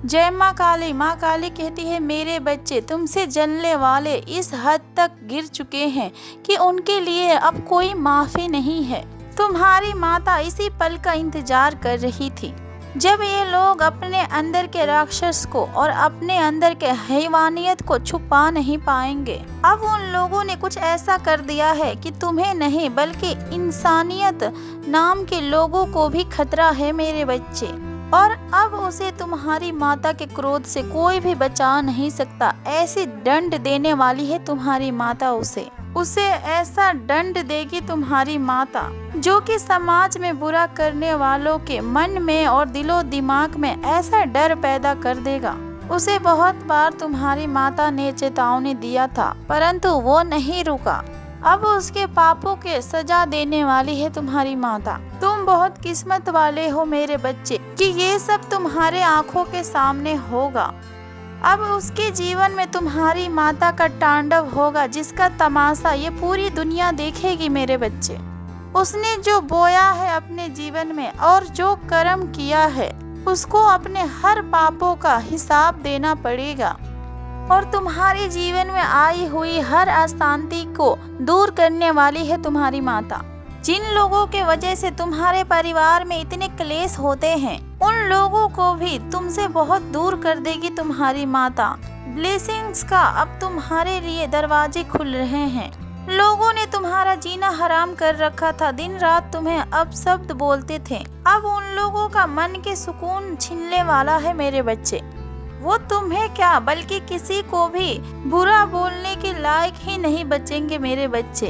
जय माँ काली कहती है, मेरे बच्चे तुमसे जलने वाले इस हद तक गिर चुके हैं कि उनके लिए अब कोई माफ़ी नहीं है। तुम्हारी माता इसी पल का इंतजार कर रही थी जब ये लोग अपने अंदर के राक्षस को और अपने अंदर के हैवानियत को छुपा नहीं पाएंगे। अब उन लोगों ने कुछ ऐसा कर दिया है कि तुम्हें नहीं बल्कि इंसानियत नाम के लोगों को भी खतरा है मेरे बच्चे। और अब उसे तुम्हारी माता के क्रोध से कोई भी बचा नहीं सकता। ऐसी दंड देने वाली है तुम्हारी माता उसे ऐसा दंड देगी तुम्हारी माता, जो कि समाज में बुरा करने वालों के मन में और दिलो दिमाग में ऐसा डर पैदा कर देगा। उसे बहुत बार तुम्हारी माता ने चेतावनी दिया था, परंतु वो नहीं रुका। अब उसके पापों के सजा देने वाली है तुम्हारी माता। तुम बहुत किस्मत वाले हो मेरे बच्चे कि ये सब तुम्हारे आंखों के सामने होगा। अब उसके जीवन में तुम्हारी माता का तांडव होगा, जिसका तमाशा ये पूरी दुनिया देखेगी मेरे बच्चे। उसने जो बोया है अपने जीवन में और जो कर्म किया है, उसको अपने हर पापों का हिसाब देना पड़ेगा। और तुम्हारे जीवन में आई हुई हर अशांति को दूर करने वाली है तुम्हारी माता। जिन लोगों के वजह से तुम्हारे परिवार में इतने क्लेश होते हैं, उन लोगों को भी तुमसे बहुत दूर कर देगी तुम्हारी माता। ब्लेसिंग्स का अब तुम्हारे लिए दरवाजे खुल रहे हैं। लोगों ने तुम्हारा जीना हराम कर रखा था, दिन रात तुम्हें अपशब्द बोलते थे। अब उन लोगों का मन के सुकून छीनने वाला है मेरे बच्चे। वो तुम्हें क्या बल्कि किसी को भी बुरा बोलने के लायक ही नहीं बचेंगे मेरे बच्चे।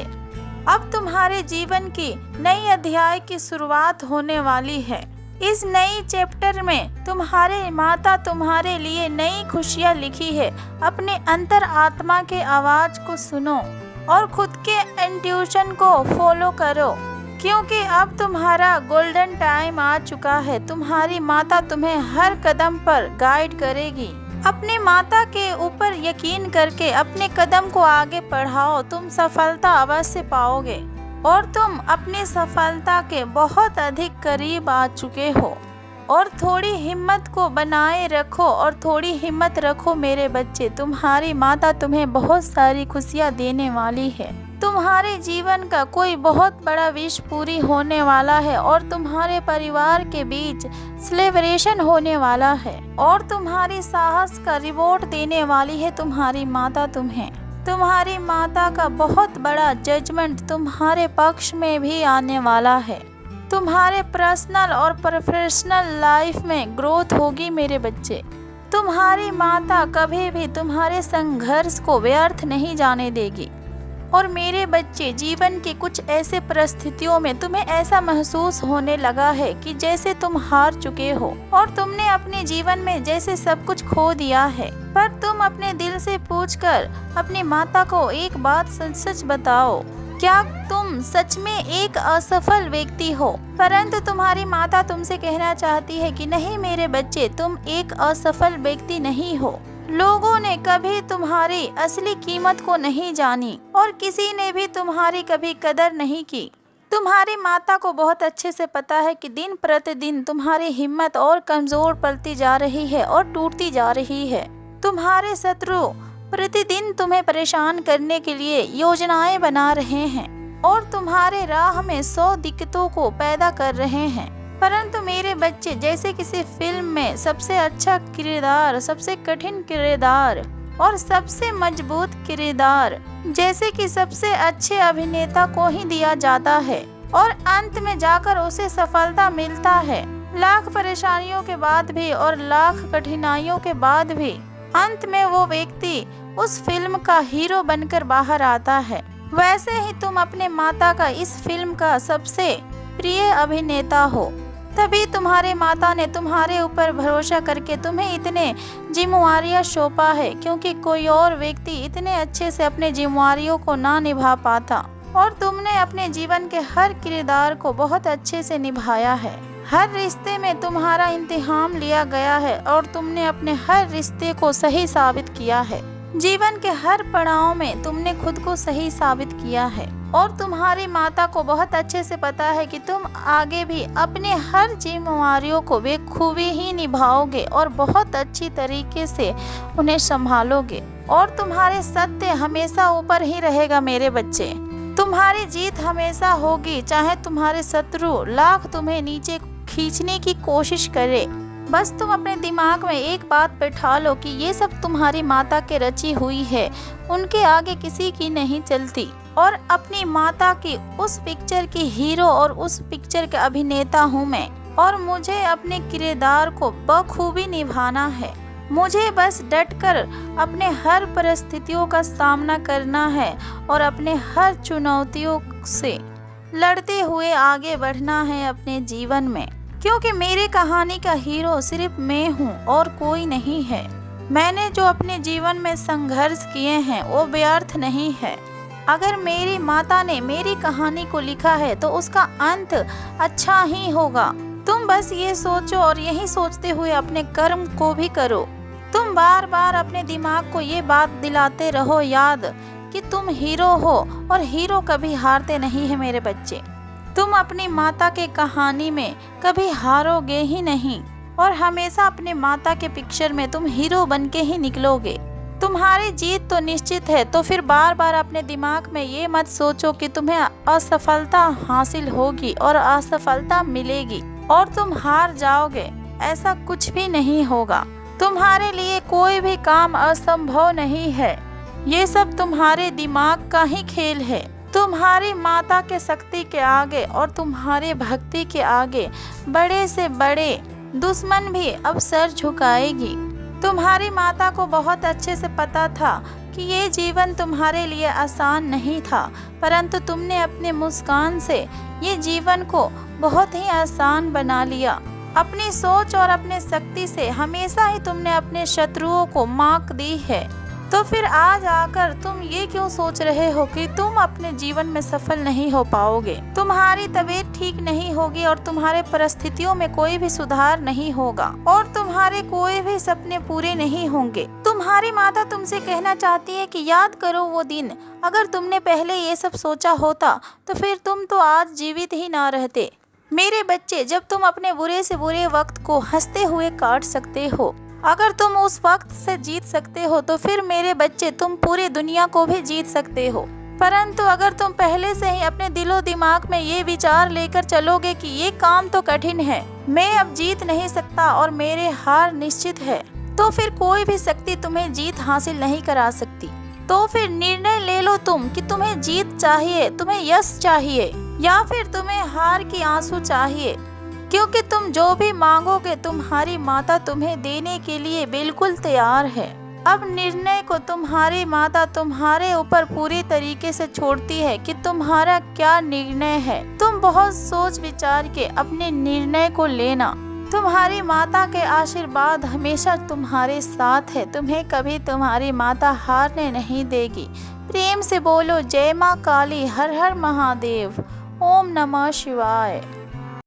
अब तुम्हारे जीवन की नई अध्याय की शुरुआत होने वाली है। इस नई चैप्टर में तुम्हारे माता तुम्हारे लिए नई खुशियाँ लिखी है। अपने अंतर आत्मा के आवाज को सुनो और खुद के इंट्यूशन को फॉलो करो, क्योंकि अब तुम्हारा गोल्डन टाइम आ चुका है। तुम्हारी माता तुम्हें हर कदम पर गाइड करेगी। अपने माता के ऊपर यकीन करके अपने कदम को आगे बढ़ाओ, तुम सफलता अवश्य पाओगे। और तुम अपनी सफलता के बहुत अधिक करीब आ चुके हो। और थोड़ी हिम्मत को बनाए रखो और थोड़ी हिम्मत रखो मेरे बच्चे। तुम्हारी माता तुम्हें बहुत सारी खुशियाँ देने वाली है। तुम्हारे जीवन का कोई बहुत बड़ा विश पूरी होने वाला है और तुम्हारे परिवार के बीच सेलिब्रेशन होने वाला है। और तुम्हारी साहस का रिवॉर्ड देने वाली है तुम्हारी माता तुम्हें। तुम्हारी माता का बहुत बड़ा जजमेंट तुम्हारे पक्ष में भी आने वाला है। तुम्हारे पर्सनल और प्रोफेशनल लाइफ में ग्रोथ होगी मेरे बच्चे। तुम्हारी माता कभी भी तुम्हारे संघर्ष को व्यर्थ नहीं जाने देगी। और मेरे बच्चे, जीवन की कुछ ऐसे परिस्थितियों में तुम्हें ऐसा महसूस होने लगा है कि जैसे तुम हार चुके हो और तुमने अपने जीवन में जैसे सब कुछ खो दिया है। पर तुम अपने दिल से पूछकर अपनी माता को एक बात सच सच बताओ, क्या तुम सच में एक असफल व्यक्ति हो? परंतु तुम्हारी माता तुमसे कहना चाहती है कि नहीं मेरे बच्चे, तुम एक असफल व्यक्ति नहीं हो। लोगों ने कभी तुम्हारी असली कीमत को नहीं जानी और किसी ने भी तुम्हारी कभी कदर नहीं की। तुम्हारी माता को बहुत अच्छे से पता है कि दिन प्रतिदिन तुम्हारी हिम्मत और कमजोर पड़ती जा रही है और टूटती जा रही है। तुम्हारे शत्रु प्रतिदिन तुम्हें परेशान करने के लिए योजनाएं बना रहे हैं और तुम्हारे राह में 100 दिक्कतों को पैदा कर रहे हैं। परंतु मेरे बच्चे, जैसे किसी फिल्म में सबसे अच्छा किरदार, सबसे कठिन किरदार और सबसे मजबूत किरदार जैसे कि सबसे अच्छे अभिनेता को ही दिया जाता है और अंत में जाकर उसे सफलता मिलता है। लाख परेशानियों के बाद भी और लाख कठिनाइयों के बाद भी अंत में वो व्यक्ति उस फिल्म का हीरो बनकर बाहर आता है। वैसे ही तुम अपने माता का इस फिल्म का सबसे प्रिय अभिनेता हो। तभी तुम्हारे माता ने तुम्हारे ऊपर भरोसा करके तुम्हें इतने जिम्मेवारियां सौंपा है, क्योंकि कोई और व्यक्ति इतने अच्छे से अपने जिम्मेवारियों को ना निभा पाता और तुमने अपने जीवन के हर किरदार को बहुत अच्छे से निभाया है। हर रिश्ते में तुम्हारा इम्तिहान लिया गया है और तुमने अपने हर रिश्ते को सही साबित किया है। जीवन के हर पड़ाव में तुमने खुद को सही साबित किया है और तुम्हारी माता को बहुत अच्छे से पता है कि तुम आगे भी अपने हर जिम्मेवारियों को बेखूबी ही निभाओगे और बहुत अच्छी तरीके से उन्हें संभालोगे और तुम्हारे सत्य हमेशा ऊपर ही रहेगा मेरे बच्चे। तुम्हारी जीत हमेशा होगी, चाहे तुम्हारे शत्रु लाख तुम्हें नीचे खींचने की कोशिश करे। बस तुम अपने दिमाग में एक बात बैठा लो कि ये सब तुम्हारी माता के रची हुई है, उनके आगे किसी की नहीं चलती और अपनी माता की उस पिक्चर की हीरो और उस पिक्चर के अभिनेता हूँ मैं और मुझे अपने किरदार को बखूबी निभाना है। मुझे बस डटकर अपने हर परिस्थितियों का सामना करना है और अपने हर चुनौतियों से लड़ते हुए आगे बढ़ना है अपने जीवन में, क्योंकि मेरी कहानी का हीरो सिर्फ मैं हूँ और कोई नहीं है। मैंने जो अपने जीवन में संघर्ष किए हैं वो व्यर्थ नहीं है। अगर मेरी माता ने मेरी कहानी को लिखा है तो उसका अंत अच्छा ही होगा। तुम बस ये सोचो और यही सोचते हुए अपने कर्म को भी करो। तुम बार बार अपने दिमाग को ये बात दिलाते रहो याद कि तुम हीरो हो और हीरो कभी हारते नहीं है मेरे बच्चे। तुम अपनी माता के कहानी में कभी हारोगे ही नहीं और हमेशा अपने माता के पिक्चर में तुम हीरो बन के ही निकलोगे। तुम्हारी जीत तो निश्चित है, तो फिर बार बार अपने दिमाग में ये मत सोचो कि तुम्हें असफलता हासिल होगी और असफलता मिलेगी और तुम हार जाओगे। ऐसा कुछ भी नहीं होगा। तुम्हारे लिए कोई भी काम असंभव नहीं है। ये सब तुम्हारे दिमाग का ही खेल है। तुम्हारी माता के शक्ति के आगे और तुम्हारे भक्ति के आगे बड़े से बड़े दुश्मन भी अब सर झुकाएगी। तुम्हारी माता को बहुत अच्छे से पता था कि ये जीवन तुम्हारे लिए आसान नहीं था, परंतु तुमने अपने मुस्कान से ये जीवन को बहुत ही आसान बना लिया। अपनी सोच और अपने शक्ति से हमेशा ही तुमने अपने शत्रुओं को मात दी है। तो फिर आज आकर तुम ये क्यों सोच रहे हो कि तुम अपने जीवन में सफल नहीं हो पाओगे? तुम्हारी तबीयत ठीक नहीं होगी और तुम्हारे परिस्थितियों में कोई भी सुधार नहीं होगा और तुम्हारे कोई भी सपने पूरे नहीं होंगे। तुम्हारी माता तुमसे कहना चाहती है कि याद करो वो दिन, अगर तुमने पहले ये सब सोचा होता तो फिर तुम तो आज जीवित ही ना रहते। मेरे बच्चे, जब तुम अपने बुरे से बुरे वक्त को हंसते हुए काट सकते हो, अगर तुम उस वक्त से जीत सकते हो तो फिर मेरे बच्चे तुम पूरी दुनिया को भी जीत सकते हो। परंतु अगर तुम पहले से ही अपने दिलो दिमाग में ये विचार लेकर चलोगे कि ये काम तो कठिन है, मैं अब जीत नहीं सकता और मेरे हार निश्चित है, तो फिर कोई भी शक्ति तुम्हें जीत हासिल नहीं करा सकती। तो फिर निर्णय ले लो तुम कि तुम्हें जीत चाहिए, तुम्हें यश चाहिए या फिर तुम्हें हार की आंसू चाहिए, क्योंकि तुम जो भी मांगोगे तुम्हारी माता तुम्हें देने के लिए बिल्कुल तैयार है। अब निर्णय को तुम्हारी माता तुम्हारे ऊपर पूरी तरीके से छोड़ती है कि तुम्हारा क्या निर्णय है। तुम बहुत सोच विचार के अपने निर्णय को लेना। तुम्हारी माता के आशीर्वाद हमेशा तुम्हारे साथ है। तुम्हें कभी तुम्हारी माता हारने नहीं देगी। प्रेम से बोलो जय माँ काली, हर हर महादेव, ओम नमः शिवाय।